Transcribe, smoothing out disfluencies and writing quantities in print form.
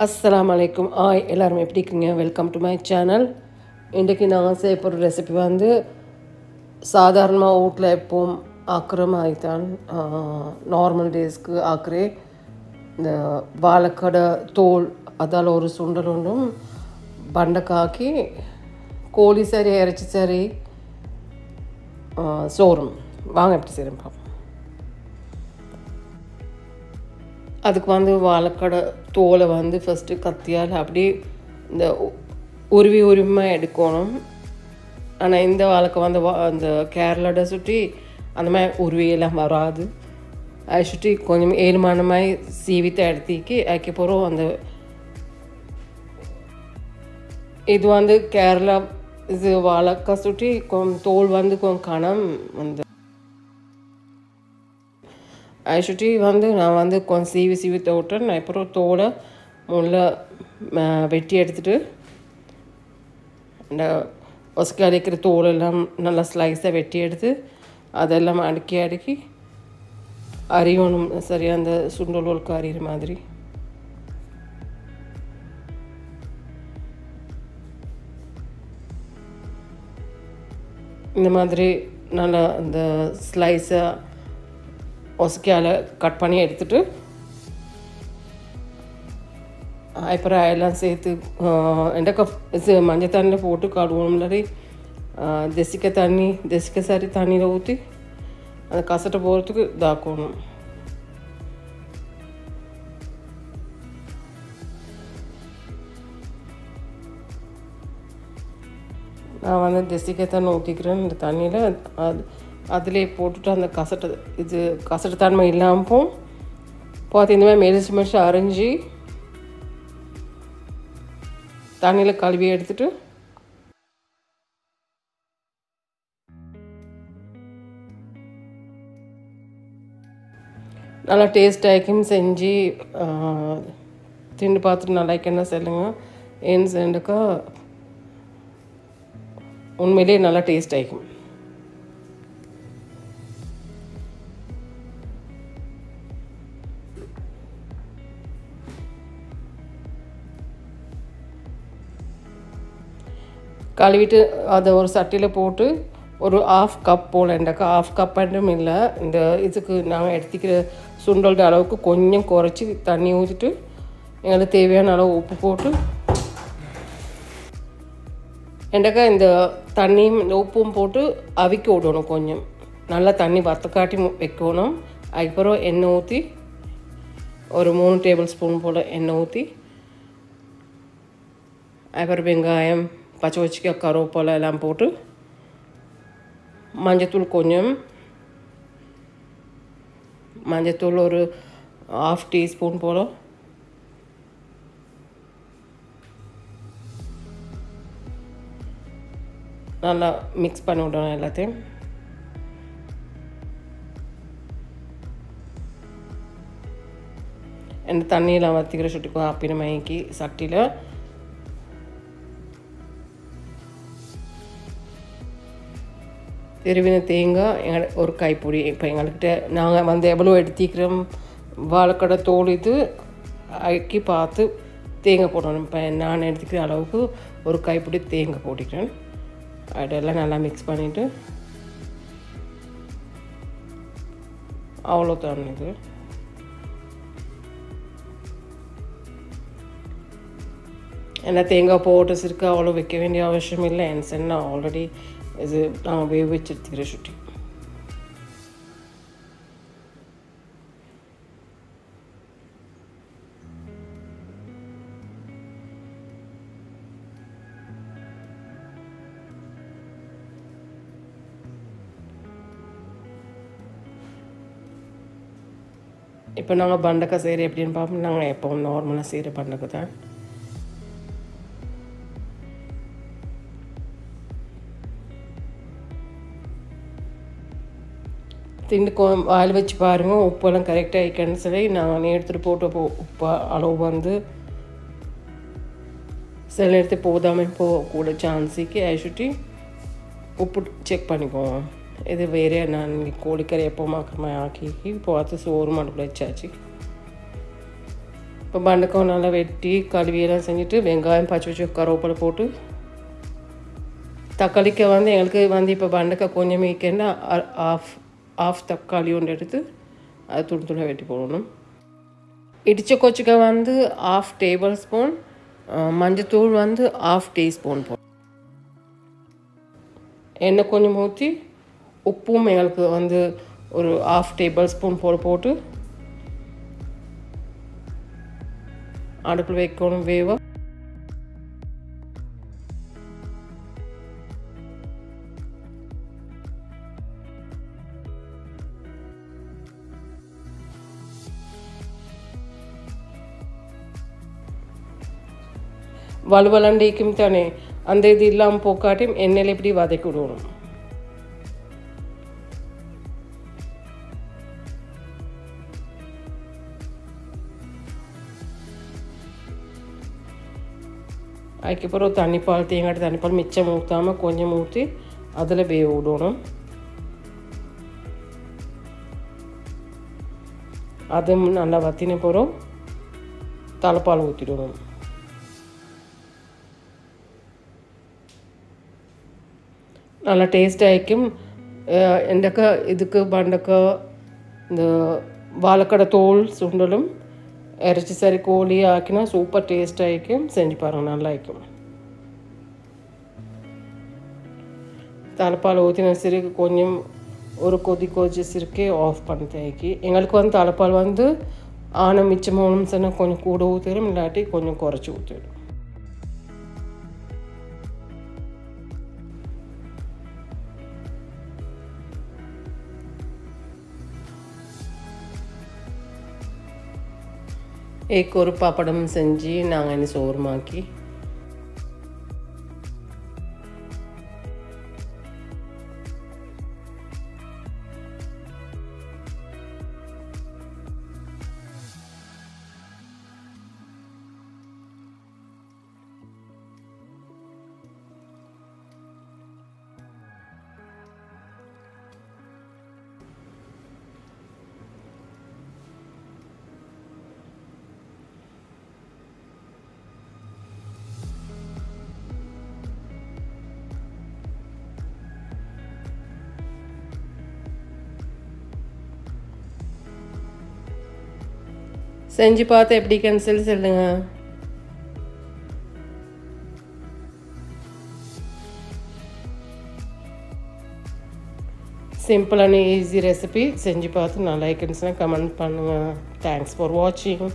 Assalamu alaikum. எல்லாரும் எப்படி இருக்கீங்க? Welcome to my channel. இன்றைக்கி நான் செய்ய போகிற ரெசிபி வந்து சாதாரணமாக வீட்டில் எப்பவும் ஆக்குற மாதிரி தான் நார்மல் டேஸ்க்கு ஆக்குறேன். இந்த வாழைக்கடை தோல் அதால் ஒரு சுண்டல் ஒன்றும் பண்டக்காக்கி கோழி சரி இறைச்சி சரி சோறும் வாங்க எப்படி செய்கிறேன் பார்ப்போம். அதுக்கு வந்து வாழைக்கடை தோலை வந்து ஃபஸ்ட்டு கத்தியால் அப்படி இந்த உருவிமாக எடுக்கணும். ஆனால் இந்த வாழைக்கை வந்து அந்த கேரளாட சுற்றி அந்த மாதிரி உருவியெல்லாம் வராது. அதை சுற்றி கொஞ்சம் ஏழுமான மாதிரி சீவித்தை எடுத்திக்கி அதுக்கப்புறம் அந்த இது வந்து கேரளா இது வாழைக்காய் சுற்றி கொஞ்சம் தோல் வந்து கொஞ்சம் கணம் வந்து அதை சுற்றி வந்து நான் வந்து கொஞ்சம் சீவி விட்டேன். நான் அப்புறம் தோலை முள்ள வெட்டி எடுத்துகிட்டு இந்த ஒசக்கி அடிக்கிற தோலெல்லாம் நல்லா ஸ்லைஸாக வெட்டி எடுத்து அதெல்லாம் அடுக்கி அரியணும் சரியாக அந்த சுண்டலோலுக்கு அரியிற மாதிரி. இந்த மாதிரி நல்லா அந்த ஸ்லைஸாக ஒசக்கியால் கட் பண்ணி எடுத்துட்டு அப்புறம் எல்லாம் சேர்த்து எண்டக்க மஞ்சள் தண்ணியில் போட்டு கழுவணும். இல்லாட்டி தெசிக்க சரி தண்ணியில் ஊற்றி அந்த கசட்டை போகிறதுக்கு இதாக்கணும். நான் வந்து தெசிக்க தண்ணி ஊற்றிக்கிறேன் இந்த தண்ணியில். அதிலே போட்டுட்டு அந்த கசட்டு தன்மை இல்லாமல் பார்த்து இந்த மாதிரி மெலிச்சு அரைஞ்சி தண்ணியில் கழுவி எடுத்துட்டு நல்லா டேஸ்ட் ஆகிக்கும் செஞ்சு தின்னு பார்த்துட்டு நல்லா என்ன சொல்லுங்க. ஏன்னு செஞ்சுக்கா உண்மையிலே நல்லா டேஸ்ட் ஆகிக்கும். கழுவிட்டு அதை ஒரு சட்டியில் போட்டு ஒரு 1/2 கப் போல் எண்டக்கா 1/2 கப் மட்டும் இல்லை, இந்த இதுக்கு நாங்கள் எடுத்துக்கிற சுண்டலோட அளவுக்கு கொஞ்சம் குறைச்சி தண்ணி ஊற்றிட்டு எங்களுக்கு தேவையான அளவு உப்பு போட்டு எண்டக்கா இந்த தண்ணியும் இந்த உப்பும் போட்டு அவிக்க விடணும். கொஞ்சம் நல்லா தண்ணி வத்தக்காட்டி வைக்கணும். அதுக்கப்புறம் எண்ணெய் ஊற்றி ஒரு 3 டேபிள் ஸ்பூன் போல் எண்ணெய் ஊற்றி அதுக்கப்புறம் வெங்காயம் பச்சை வச்சிக்காய் கருவேப்பிலை எல்லாம் போட்டு மஞ்சத்தூள் கொஞ்சம் மஞ்சத்தூள் ஒரு 1/2 டீஸ்பூன் போல் நல்லா மிக்ஸ் பண்ணி விடணும் எல்லாத்தையும். இந்த தண்ணியில் வற்றிக்கிற சுட்டிக்கோ அப்பின மயக்கி சட்டியில் திருவின தேங்காய் ஒரு கைப்பொடி. இப்போ எங்கள்கிட்ட நாங்கள் வந்து எவ்வளோ எடுத்துக்கிறோம் வாழைக்கடை தோல் இது அக்கி பார்த்து தேங்காய் போடணும். இப்போ நான் எடுத்துக்கிற அளவுக்கு ஒரு கைப்பொடி தேங்காய் போட்டிக்கிறேன். அதெல்லாம் நல்லா மிக்ஸ் பண்ணிவிட்டு அவ்வளோ தான். இது ஏன்னா தேங்காய் போட்டு சிறுக்க அவ்வளோ வைக்க வேண்டிய அவசியம் இல்லை. என் சென்னா ஆல்ரெடி இது நாங்கள் வேக வச்சு எடுத்துக்கிற சுட்டி. இப்போ நாங்கள் பண்டக்காய் செய்கிற எப்படின்னு பார்ப்போம். நாங்கள் எப்போவும் நார்மலாக செய்கிற பண்டக்காய் தான். திண்டு வாயில் வச்சு பாருங்கள் உப்பெல்லாம் கரெக்டாக ஆகிக்கன்னு சொல்லி நான் எடுத்துகிட்டு போட்டு உப்பு அளவு வந்து சில நேரத்தை போதாமல் கூட சான்ஸுக்கு அதை சுட்டி உப்பு செக் பண்ணிக்குவோம். இது வேறே நான் கோழிக்கறி எப்போ ஆக்கி இப்போ பார்த்து சோறு மடுப்பில் வச்சாச்சு. இப்போ இப்போ பண்டக்காவை நல்லா வெட்டி கழுவியெல்லாம் செஞ்சுட்டு வெங்காயம் பச்சை கருவேப்பிலை போட்டு தக்காளிக்கு வந்து எங்களுக்கு வந்து இப்போ பண்டக்காய் கொஞ்சம் மீக்கேன்னா ஆஃப் தக்காளி ஒன்று எடுத்து அது துண்டு வெட்டி போடணும். இடித்த கொச்சிக்காய் வந்து 1/2 டேபிள்ஸ்பூன், மஞ்சத்தூள் வந்து 1/2 டீஸ்பூன் போடும். எண்ணெய் கொஞ்சம் ஊற்றி உப்பும் எங்களுக்கு வந்து ஒரு 1/2 டேபிள்ஸ்பூன் போட்டு அடுப்பில் வைக்கணும் வேவ. வலுவலண்டிக்கும் தானே அந்த இது இல்லாமல் போக்காட்டியும் எண்ணெயில் இப்படி வதக்கி விடணும். அதுக்கப்புறம் தண்ணிப்பால் தேங்காய் தண்ணிப்பால் மிச்சம் ஊற்றாமல் கொஞ்சம் ஊற்றி அதில் வேக விடணும். அதுவும் நல்லா வத்தின பிறகு தலைப்பால் ஊற்றிடணும். நல்லா டேஸ்ட்டாக ஆகிக்கும். எந்தக்காய் இதுக்கு பண்டக்காய் இந்த வாழைக்கடை தோல் சுண்டலும் இறைச்சி சரி கோழி ஆக்கினா சூப்பர் டேஸ்ட் ஆகிக்கும். செஞ்சு பாருங்கள், நல்லா ஆகிக்கும். தலைப்பால் ஊற்றின சிறுக்கு கொஞ்சம் ஒரு கொதிச்சு சிறுக்கே ஆஃப் பண்ணி ஆக்கி எங்களுக்கு வந்து தலைப்பால் வந்து மிச்சம் சொன்னால் கொஞ்சம் கூட ஊற்றிடும், இல்லாட்டி கொஞ்சம் குறைச்சி ஊற்றிடும். ஒரு papadam செஞ்சு நாங்கள் என்ன சோறுமாக்கி செஞ்சு பார்த்து எப்படி கேன்சல் சொல்லுங்க. சிம்பிளான ஈஸி ரெசிபி செஞ்சு பார்த்து நல்லா இருக்குன்னு கமெண்ட் பண்ணுங்கள். தேங்க்ஸ் ஃபார் வாட்சிங்.